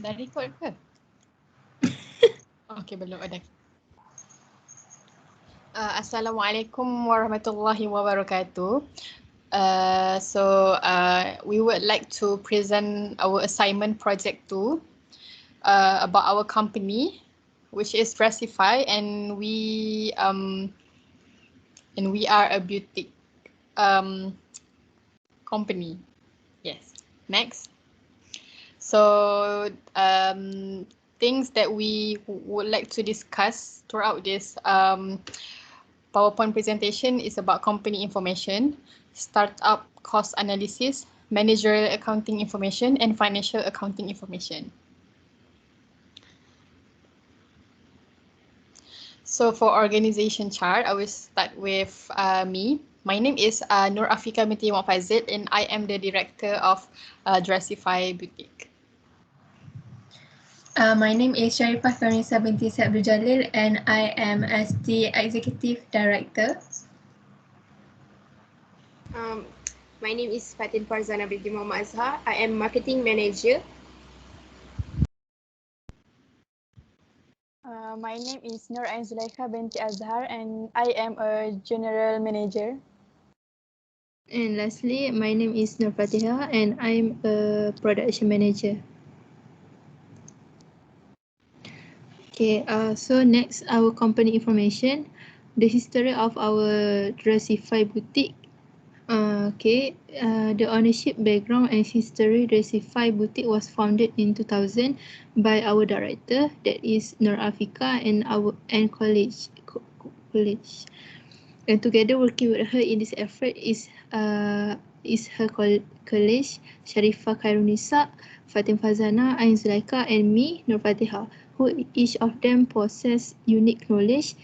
Dah record ke? Okay, belum ada. Assalamualaikum warahmatullahi wabarakatuh. We would like to present our assignment project 2 about our company, which is Dressify, and we are a boutique company. Yes. Next. So things that we would like to discuss throughout this PowerPoint presentation is about company information, startup cost analysis, managerial accounting information, and financial accounting information. So for organization chart, I will start with me. My name is Nur AFIQAH binti FADZIL, and I am the director of Dressify Boutique. My name is KHAIRUNNISA binti ABDUL JALIL, and I am as the executive director. My name is FARZANA binti AZHAR. I am marketing manager. My name is ZULAIKHA binti AZHAR, and I am a general manager. And lastly, my name is Nur FATEHAH, and I'm a production manager. Okay, so next, our company information, the history of our Dressify boutique. The ownership background and history. Dressify boutique was founded in 2000 by our director, that is Nur AFIQAH, and college. And together working with her in this effort is her colleague Sharifah KHAIRUNNISA, FARZANA, ZULAIKHA, and me, Nur FATEHAH, who each of them possess unique knowledge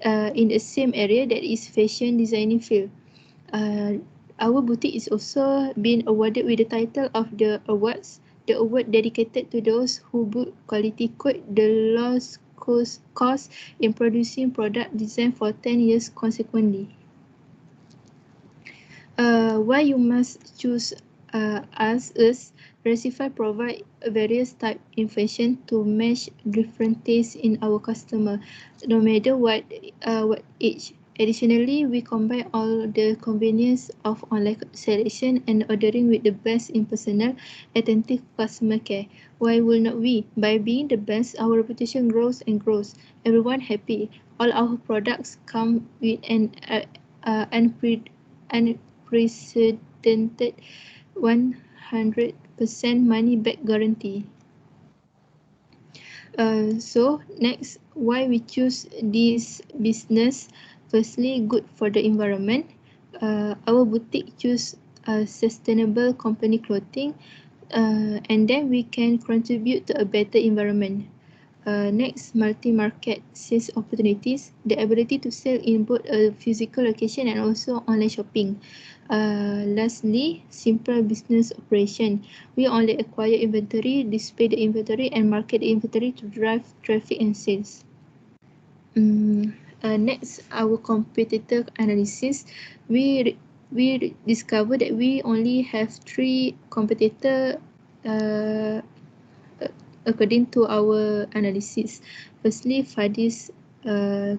in the same area, that is fashion designing field. Our boutique is also been awarded with the title of the award dedicated to those who book quality code the lowest cost in producing product design for 10 years consequently. Why you must choose us is Dressify provide various type information to match different tastes in our customer, no matter what age. Additionally, we combine all the convenience of online selection and ordering with the best in personal, attentive customer care. Why will not we? By being the best, our reputation grows and grows. Everyone happy. All our products come with an unprecedented 100% money back guarantee. So next, why we choose this business? Firstly, good for the environment. Our boutique choose sustainable company clothing, and then we can contribute to a better environment. Next, multi-market sales opportunities, the ability to sell in both a physical location and also online shopping. Lastly, simple business operation. We only acquire inventory, display the inventory, and market the inventory to drive traffic and sales. Next, our competitor analysis. We discovered that we only have 3 competitors according to our analysis. Firstly, FADZIL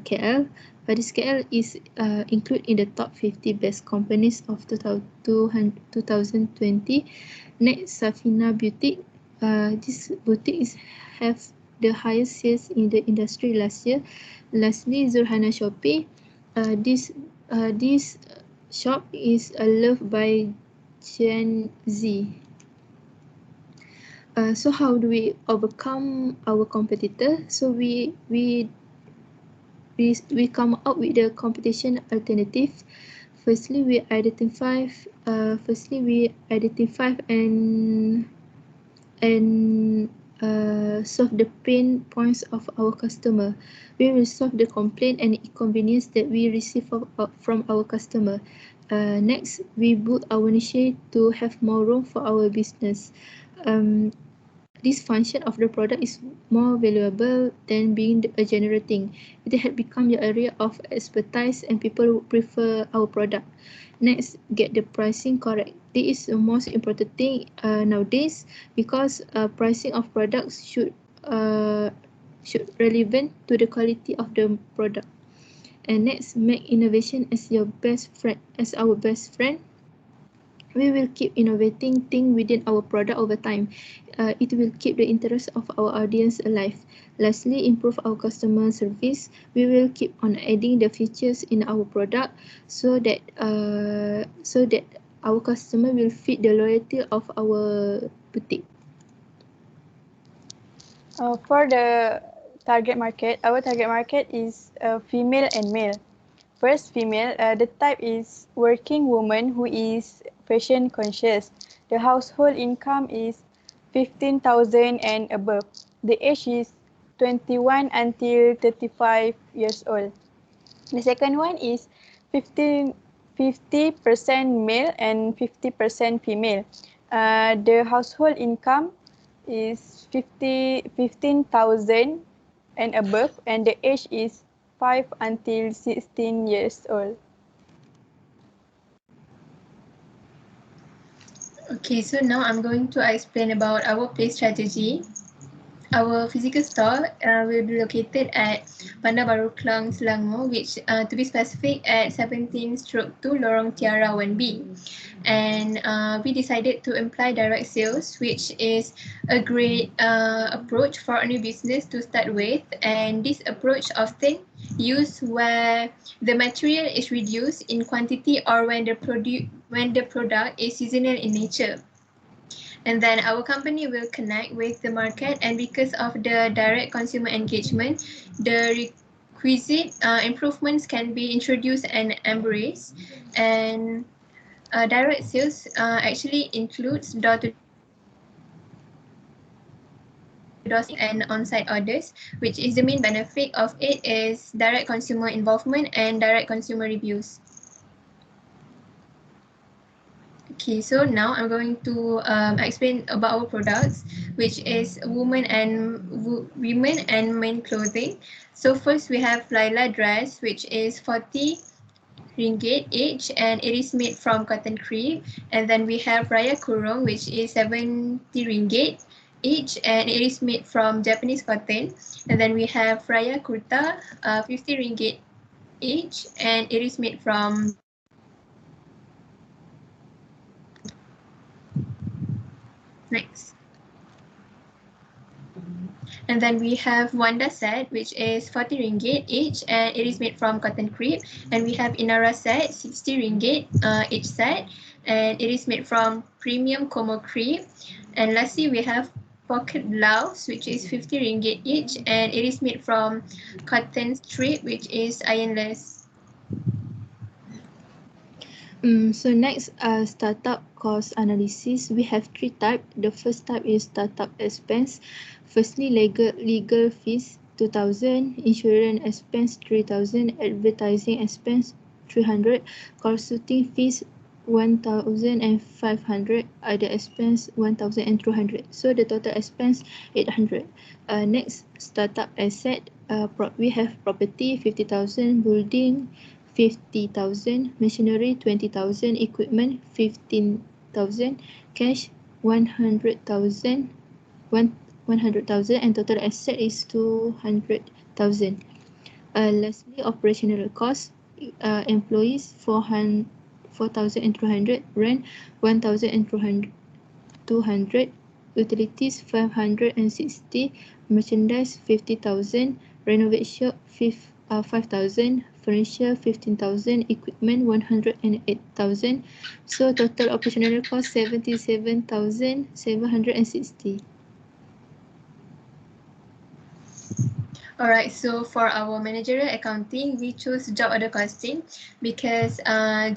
KL. FADZIL KL is included in the top 50 best companies of 2020. Next, Safina Boutique. This boutique have the highest sales in the industry last year. Lastly, Zurhana Shopee. This shop is loved by Gen Z. So how do we overcome our competitor? So we come up with the competition alternative. Firstly, we identify and solve the pain points of our customer. We will solve the complaint and inconvenience that we receive from our customer. Next, we build our niche to have more room for our business. this function of the product is more valuable than being a general thing. It had become your area of expertise and people prefer our product. Next, get the pricing correct. This is the most important thing nowadays because pricing of products should relevant to the quality of the product. And next, make innovation as your best friend, as our best friend. We will keep innovating things within our product over time. It will keep the interest of our audience alive. Lastly, improve our customer service. We will keep on adding the features in our product so that our customer will feed the loyalty of our boutique. For the target market, our target market is female and male. First, female, the type is working woman who is fashion conscious. The household income is 15,000 and above. The age is 21 until 35 years old. The second one is 50% male and 50% female. The household income is 15,000 and above, and the age is 5 until 16 years old. Okay, so now I'm going to explain about our place strategy. Our physical store will be located at Bandar Baru Klang, Selangor, which to be specific at 17/2 Lorong Tiara 1B. And we decided to employ direct sales, which is a great approach for a new business to start with. And this approach often used where the material is reduced in quantity or when the product is seasonal in nature. And then our company will connect with the market, and because of the direct consumer engagement, the requisite improvements can be introduced and embraced. And direct sales actually includes door-to-door and on-site orders, which is the main benefit of it is direct consumer involvement and direct consumer reviews. Okay, so now I'm going to explain about our products, which is women and men clothing. So first we have Laila dress, which is 40 ringgit each, and it is made from cotton crepe. And then we have Raya Kurung, which is 70 ringgit each, and it is made from Japanese cotton. And then we have Raya Kurta, 50 ringgit each, and it is made from next. And then we have Wanda set, which is 40 ringgit each, and it is made from cotton crepe. And we have Inara set, 60 ringgit each set, and it is made from premium Como crepe. And lastly, we have pocket blouse, which is 50 ringgit each, and it is made from cotton strip, which is ironless. So next, startup cost analysis. We have three types. The first type is startup expense. Firstly, legal fees 2,000, insurance expense 3,000, advertising expense 300, consulting fees 1,500, other expense 1,200. So the total expense 800. Next, startup asset. We have property 50,000, building 50,000, machinery 20,000, equipment 15,000, cash 100,000, 100,000, and total asset is 200,000. Lastly, operational cost, employees 4,200, rent 1,200, utilities 560, merchandise 50,000, renovate shop 5,000, furniture 15,000, equipment 108,000. So total operational cost 77,760. Alright, so for our managerial accounting, we choose job order costing because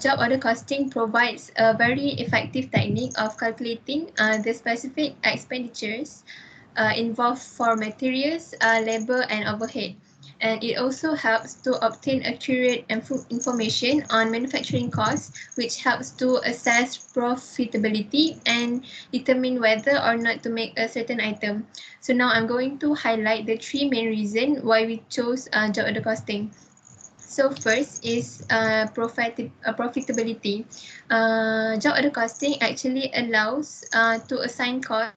job order costing provides a very effective technique of calculating the specific expenditures involved for materials, labor, and overhead. and it also helps to obtain accurate information on manufacturing costs, which helps to assess profitability and determine whether or not to make a certain item. So now I'm going to highlight the three main reasons why we chose job order costing. So first is profitability. Job order costing actually allows to assign costs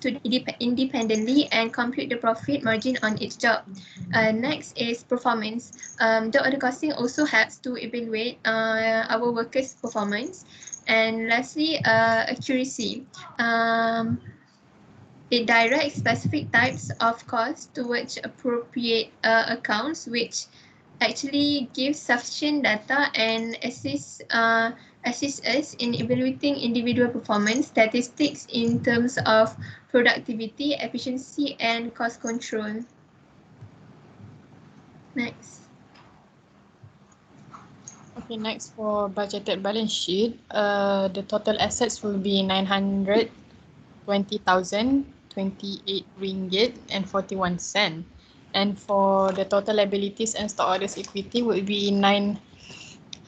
to independently and compute the profit margin on each job. Next is performance. Job order costing also helps to evaluate our workers' performance. And lastly, accuracy. It directs specific types of costs towards appropriate accounts, which actually gives sufficient data and assists us in evaluating individual performance statistics in terms of productivity, efficiency, and cost control. Next. Okay, next for budgeted balance sheet, the total assets will be 920,028 ringgit and 41 cent. And for the total liabilities and stockholders equity will be 900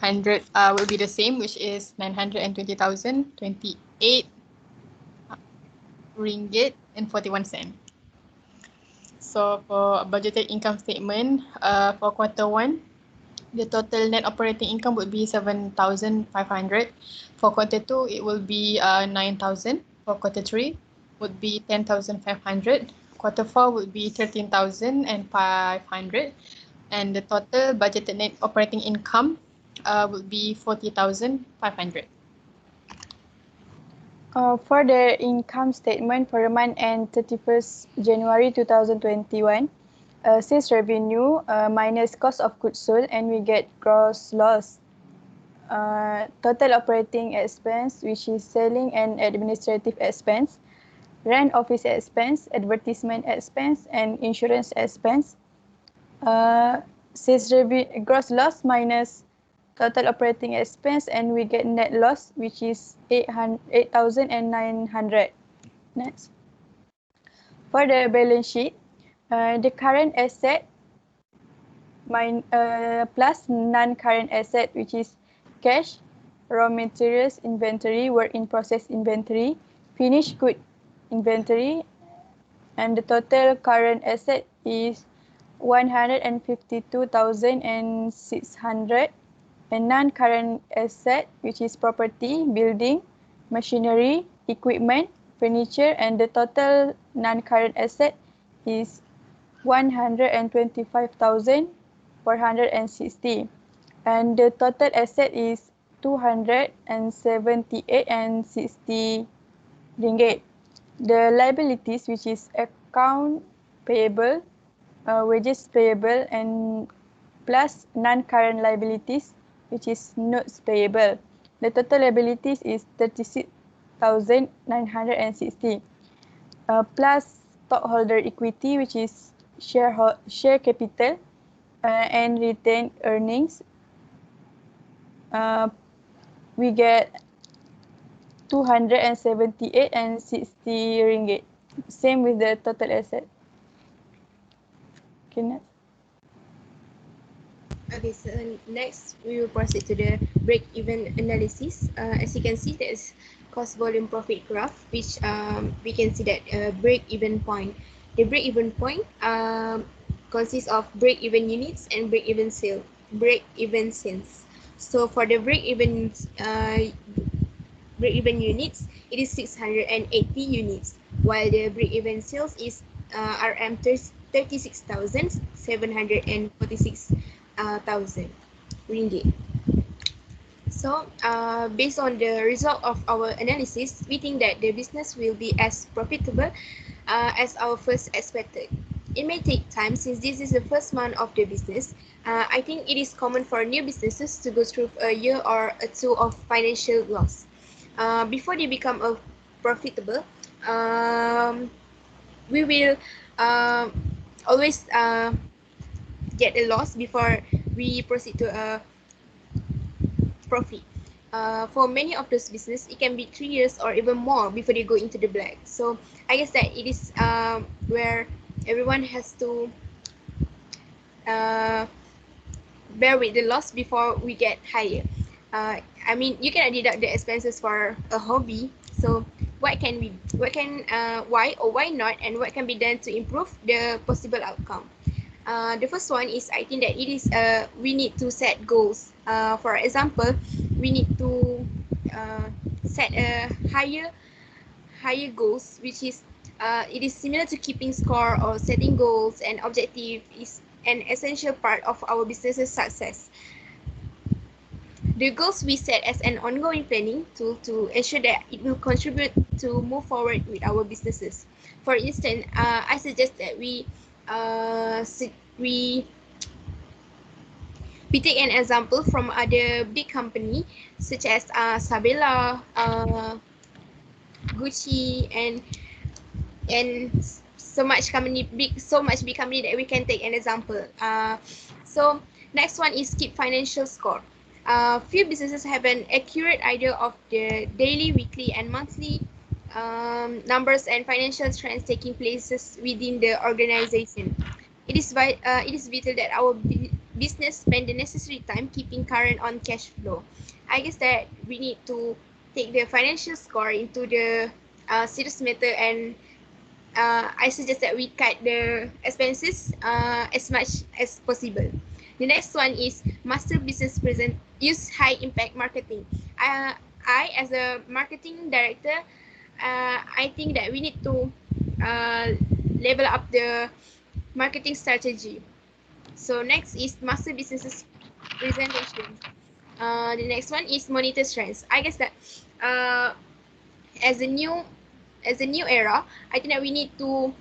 will be the same, which is 920,028 ringgit and 41 cent. So for budgeted income statement, for quarter 1, the total net operating income would be 7,500. For quarter 2, it will be 9,000. For quarter 3, would be 10,500. Quarter 4 would be 13,500. And the total budgeted net operating income would be 40,500. For the income statement for the month end 31st January 2021, sales revenue minus cost of goods sold, and we get gross loss. Total operating expense, which is selling and administrative expense, rent office expense, advertisement expense, and insurance expense. Gross loss minus total operating expense, and we get net loss, which is 8,900. Next. For the balance sheet, the current asset plus non-current asset, which is cash, raw materials inventory, work in process inventory, finished good inventory, and the total current asset is 152,600, and non-current asset, which is property, building, machinery, equipment, furniture, and the total non-current asset is 125,460, and the total asset is 278.60 ringgit. The liabilities, which is account payable, wages payable, and plus non-current liabilities, which is notes payable. The total liabilities is 36,960, plus stockholder equity, which is share capital and retained earnings. We get 278.60 ringgit. Same with the total asset. Okay, next. Okay, so next we will proceed to the break-even analysis. As you can see, there's cost volume profit graph, which we can see that break-even point. The break-even point consists of break-even units and break-even sales. So for the break-even units, it is 680 units, while the break-even sales is RM 36,746 thousand ringgit. So based on the result of our analysis, we think that the business will be as profitable as our first expected. It may take time since this is the first month of the business. I think it is common for new businesses to go through a year or two of financial loss before they become profitable. We will always get a loss before we proceed to a profit. For many of those business, it can be 3 years or even more before they go into the black. So I guess that it is where everyone has to bear with the loss before we get higher. I mean, you cannot deduct the expenses for a hobby. So why or why not, and what can be done to improve the possible outcome? The first one is, I think that it is we need to set goals. For example, we need to set a higher goals, which is it is similar to keeping score or setting goals, and objective is an essential part of our business's success. The goals we set as an ongoing planning tool to ensure that it will contribute to move forward with our businesses. For instance, I suggest that we take an example from other big company such as Sabela, Gucci, and so much big company that we can take an example. So next one is keep financial score. Few businesses have an accurate idea of the daily, weekly, and monthly numbers and financial trends taking places within the organization. It is vital that our business spend the necessary time keeping current on cash flow. I guess that we need to take the financial score into the serious matter, and I suggest that we cut the expenses as much as possible. The next one is master business present. Use high impact marketing. I as a marketing director, I think that we need to level up the marketing strategy. So next is master businesses presentation. The next one is monitor trends. I guess that as a new era, I think that we need to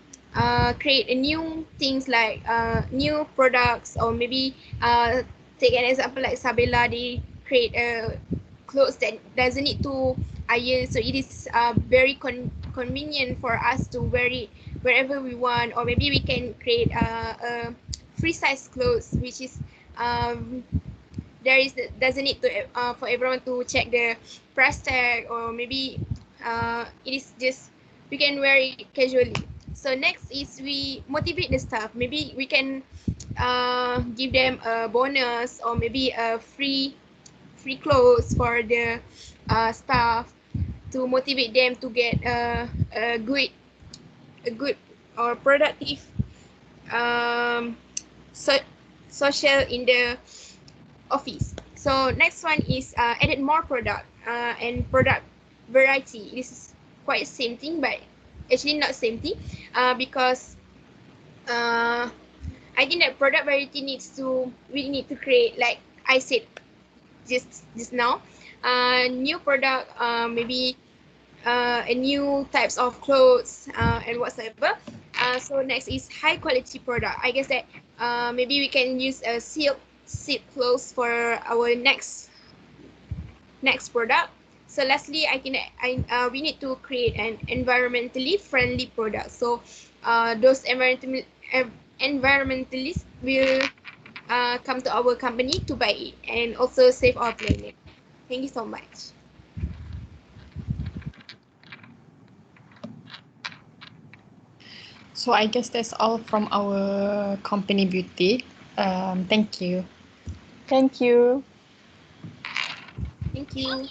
create a new things like new products, or maybe take an example like Sabela. They create clothes that doesn't need to iron, so it is very convenient for us to wear it wherever we want. Or maybe we can create a free size clothes, which is doesn't need to for everyone to check the price tag, or maybe it is just we can wear it casually. So next is we motivate the staff. Maybe we can give them a bonus, or maybe a free clothes for the staff, to motivate them to get a good or productive social in the office. So next one is added more product and product variety. This is quite same thing, but actually not same thing, because I think that product variety we need to create, like I said just now, new product, maybe a new types of clothes and whatsoever. So next is high quality product. I guess that maybe we can use a silk clothes for our next product. So lastly, I think that we need to create an environmentally friendly product. So those environmentalists will come to our company to buy it, and also save our planet. Thank you so much. So I guess that's all from our company beauty. Thank you. Thank you. Thank you.